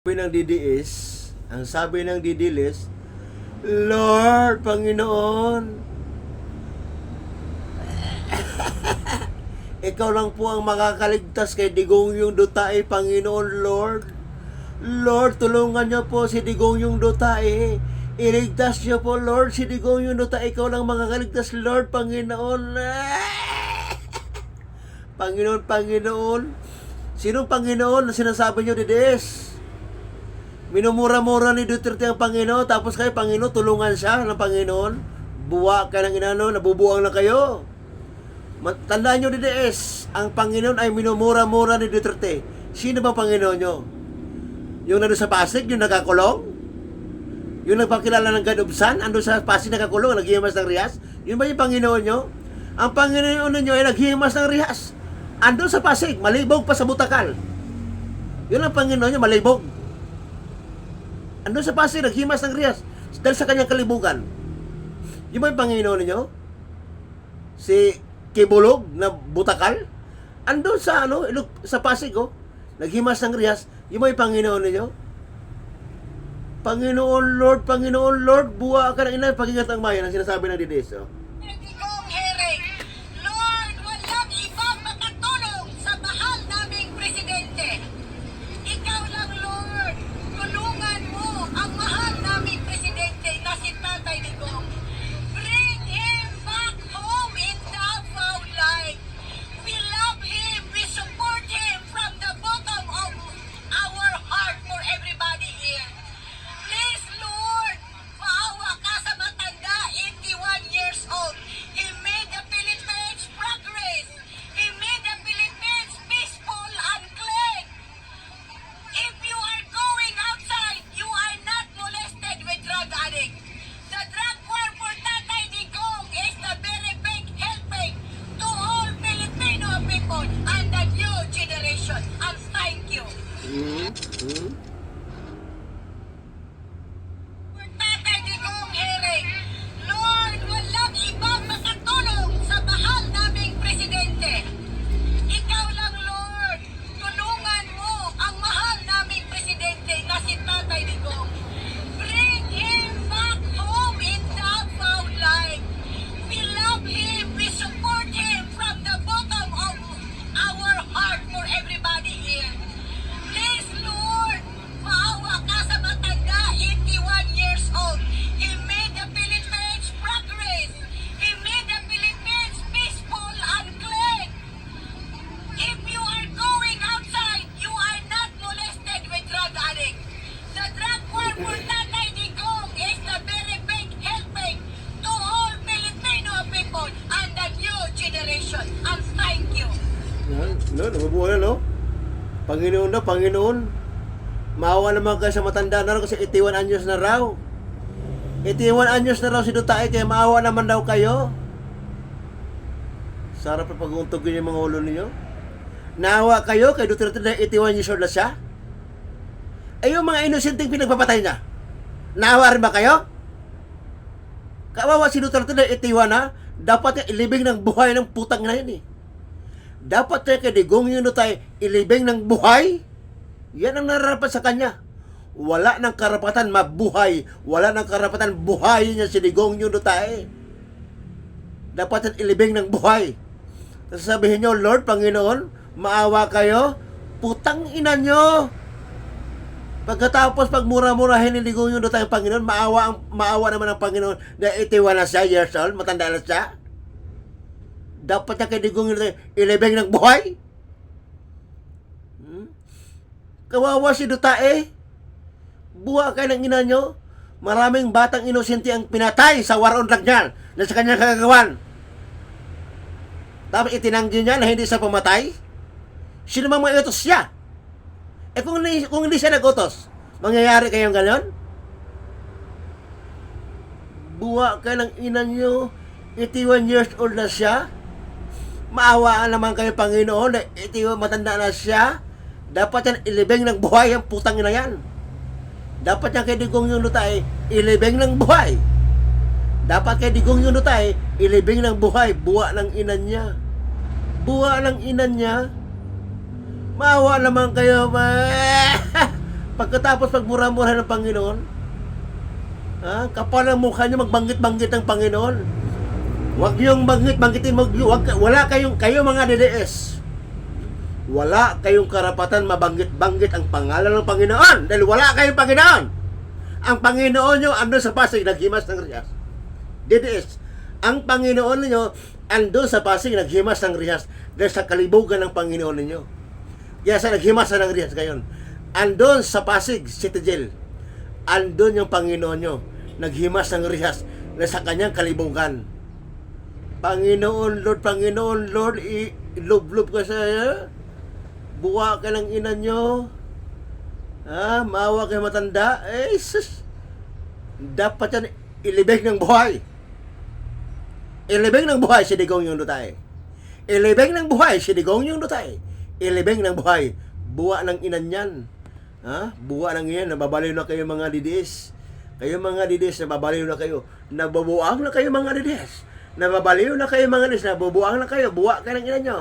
Sabi ng DDS, ang sabi ng DDLS, Lord, Panginoon, ikaw lang po ang makakaligtas kay Digong Duterte, Panginoon, Lord. Lord, tulungan niyo po si Digong Duterte. Iligtas niyo po, Lord, si Digong Duterte. Ikaw lang makakaligtas, Lord, Panginoon. Panginoon. Sinong Panginoon na sinasabi niyo, DDS? Minumura-mura ni Duterte ang Panginoon, tapos kayo, Panginoon, tulungan siya ng Panginoon. Buwa ka ng inano, nabubuang na kayo. Tandaan nyo, DDS, ang Panginoon ay minumura-mura ni Duterte. Sino ba Panginoon nyo? Yung nandun sa Pasig, yung nakakulong? Yung nagpakilala ng God of Sun, andun sa Pasig nakakulong, naghihimas ng rihas? Yun ba yung Panginoon nyo? Ang Panginoon nyo ay naghihimas ng rihas. Andun sa Pasig, malibog pa sa Butakal. Yun ang Panginoon nyo, malibog. Andun sa Pasig, naghimas ng rihas dahil sa kanyang kalibugan. Yung ba yung Panginoon ninyo? Si Kibulog na Butakal? Andun sa sa Pasig, naghimas ng rihas. Yung ba yung Panginoon ninyo? Panginoon Lord, buwa ka ng ina, pag-ingat ang mayan, ang sinasabi ng DDS. Digong Herek, Lord, walang ibang makatulong sa mahal naming presidente. Ikaw lang, Lord. Tulungan mo ang mahal naming presidente na si Tatay Digong. Bring him back home in Davao Life. We love him. We support him from the bottom of our heart for everybody here. Please, Lord, maawa ka sa matanda, 81 years old. He made the Philippines progress. He made the Philippines peaceful and clean. If you are going outside, you are not molested with drug addict. The drug war for Tatay Digong is the very big helping to all Filipino people and the new generation. And thank you. For Tatay Digong Herek, Lord, walang ibang makatulong sa mahal naming presidente. Ikaw lang, Lord. Tulungan mo ang mahal naming presidente na si Tatay Digong. Bring him back home in Davao Life. We love him. We support him from the bottom of our heart for everybody here. Please, Lord, maawa ka sa matanda, 81 years old. He made the Philippines progress. He made the Philippines peaceful and clean. If you are going outside, you are not molested with drug addict. The drug war for Tatay Digong is the very big helping to all Filipino people and the new generation. And thank you. Nabubuhay na, Panginoon. Maawa naman kayo sa matanda na raw kasi 81 anyos na raw. 81 anyos na raw si Duterte, kaya maawa naman daw kayo. Sarap na pag-uuntugin yung mga ulo ninyo. Naawa kayo kay Duterte na 81 years old na siya? Ay yung mga inosenteng pinagpapatay niya, naawa rin ba kayo? Kawawa si Duterte na 81 na, dapat niya ilibing ng buhay ng putang na yun Dapat niya kay Digong Duterte ilibing ng buhay. Yan ang nararapat sa kanya. Wala ng karapatan mabuhay. Wala ng karapatan buhay niya si Digong Duterte. Dapat niya ilibing ng buhay. Tapos sabihin niyo, Lord, Panginoon, maawa kayo. Putang ina niyo. Pagkatapos pagmura-murahin ni Digong Duterte ang Panginoon, maawa naman ang Panginoon na 81 na siya, years old, matanda na siya. Dapat niya kay Digong Duterte ilibing ng buhay. Kawawa si Duterte. Buwa kayo ng ina nyo. Maraming batang inosente ang pinatay sa war on drug niya na sa kanyang kagagawan. Tapos itinanggi niya na hindi siya pumatay. Sino mang may utos siya? Kung hindi siya nag-utos, mangyayari kayong ganon? Buwa kayo ng ina nyo. 81 years old na siya. Maawaan naman kayo, Panginoon, na 81 matanda na siya. Dapat yan ilibing ng buhay ang putang ina yan. Dapat yan kay Digong Duterte ilibing ng buhay. Dapat kay Digong Duterte ilibing ng buhay. Buwa ng ina niya. Buwa ng ina niya. Maawa naman kayo, Pagkatapos pagmura-mura ng Panginoon, kapal ang mukha nyo magbanggit-banggit ng Panginoon. Huwag niyong banggitin, wala kayo mga DDS. Wala kayong karapatan mabanggit-banggit ang pangalan ng Panginoon dahil wala kayong Panginoon. Ang Panginoon nyo andun sa Pasig, naghimas ng rihas. DDS, ang Panginoon ninyo andun sa Pasig, naghimas ng rihas dahil sa kalibugan ng Panginoon ninyo. Kaya sa naghimas ng rihas ngayon, andun sa Pasig City Jail, andun yung Panginoon nyo, naghimas ng rihas dahil sa kanyang kalibugan. Panginoon Lord, ilublub ka sa buwa ka ng ina nyo. Maawa kayo matanda. Sus. Dapat yan ilibig ng buhay. Ilibig ng buhay si Digong yung Dutay. Ilibig ng buhay si Digong yung Dutay. Ilibig ng buhay. Buwa ng inan yan. Buwa ng iyan. Nababaliw na kayo mga didis. Kayo mga didis, nababaliw na kayo. Nababuang na kayo mga didis. Nababaliw na kayo mga didis. Nabubuang na kayo. Buwa ka ng inan nyo.